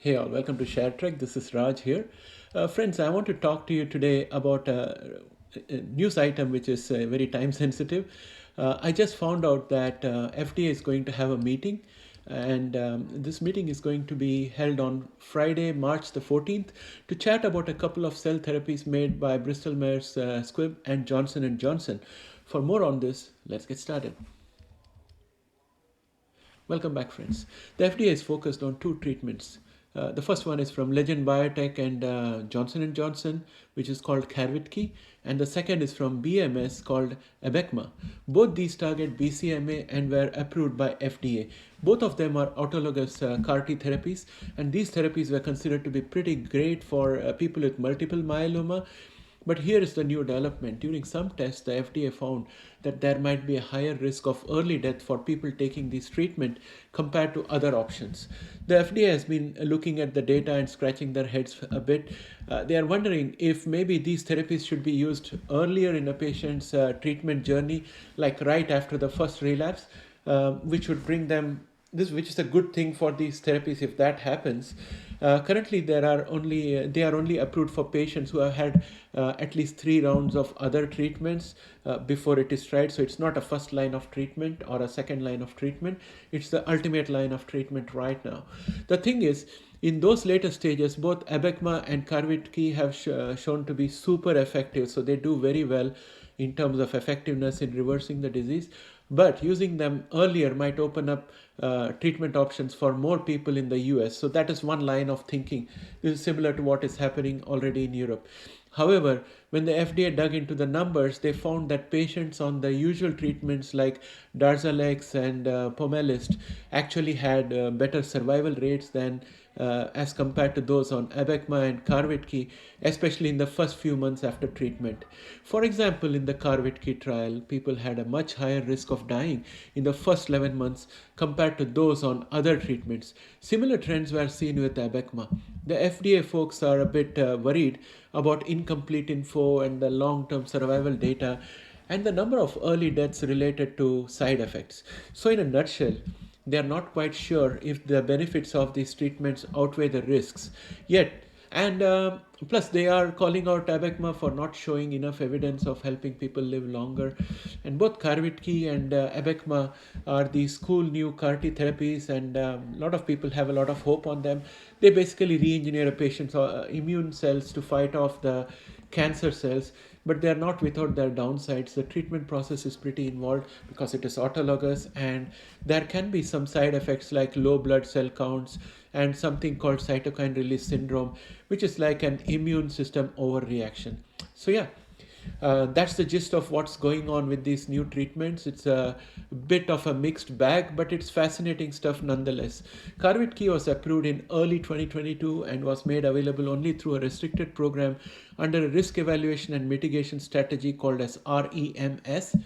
Hey all, welcome to ShareTreck. This is Raj here. Friends, I want to talk to you today about a news item which is very time sensitive. I just found out that FDA is going to have a meeting, and this meeting is going to be held on Friday, March the 14th, to chat about a couple of cell therapies made by Bristol Myers Squibb and Johnson & Johnson. For more on this, let's get started. Welcome back, friends. The FDA is focused on two treatments. The first one is from Legend Biotech and Johnson & Johnson, which is called Carvykti, and the second is from BMS called Abecma. Both these target BCMA and were approved by FDA. Both of them are autologous CAR-T therapies, and these therapies were considered to be pretty great for people with multiple myeloma. But here is the new development. During some tests, the FDA found that there might be a higher risk of early death for people taking this treatment compared to other options. The FDA has been looking at the data and scratching their heads a bit. They are wondering if maybe these therapies should be used earlier in a patient's treatment journey, like right after the first relapse, which would bring them which is a good thing for these therapies if that happens. Currently, they are only approved for patients who have had at least 3 rounds of other treatments before it is tried. So it's not a first line of treatment or a second line of treatment. It's the ultimate line of treatment right now. The thing is, in those later stages, both Abecma and Carvykti have shown to be super effective. So they do very well in terms of effectiveness in reversing the disease. But using them earlier might open up treatment options for more people in the US. So that is one line of thinking. This is similar to what is happening already in Europe. However, when the FDA dug into the numbers, they found that patients on the usual treatments like Darzalex and Pomalyst actually had better survival rates than as compared to those on Abecma and Carvykti, especially in the first few months after treatment. For example, in the Carvykti trial, people had a much higher risk of dying in the first 11 months compared to those on other treatments. Similar trends were seen with Abecma. The FDA folks are a bit worried about incomplete info and the long-term survival data and the number of early deaths related to side effects. So in a nutshell, they are not quite sure if the benefits of these treatments outweigh the risks yet. And plus, they are calling out Abecma for not showing enough evidence of helping people live longer. And both Carvykti and Abecma are these cool new CAR-T therapies, and a lot of people have a lot of hope on them. They basically re-engineer a patient's immune cells to fight off the cancer cells, but they are not without their downsides. The treatment process is pretty involved because it is autologous, and there can be some side effects like low blood cell counts and something called cytokine release syndrome, which is like an immune system overreaction. So yeah, that's the gist of what's going on with these new treatments. It's a bit of a mixed bag, but it's fascinating stuff nonetheless. Carvykti was approved in early 2022 and was made available only through a restricted program under a risk evaluation and mitigation strategy called as REMS.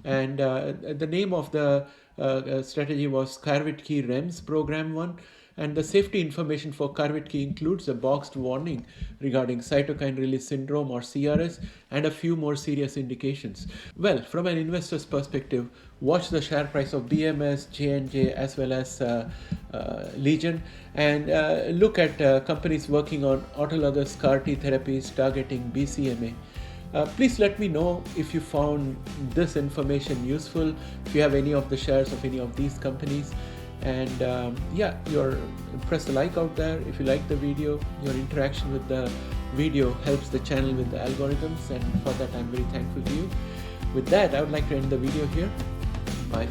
And the name of the strategy was Carvykti REMS Program 1. And the safety information for Carvykti includes a boxed warning regarding cytokine release syndrome or CRS and a few more serious indications. Well, from an investor's perspective, watch the share price of BMS, J&J as well as Legion, and look at companies working on autologous CAR-T therapies targeting BCMA. Please let me know if you found this information useful, if you have any of the shares of any of these companies. And press the like out there if you like the video. Your interaction with the video helps the channel with the algorithms, and for that I'm very thankful to you. With that, I would like to end the video here. Bye.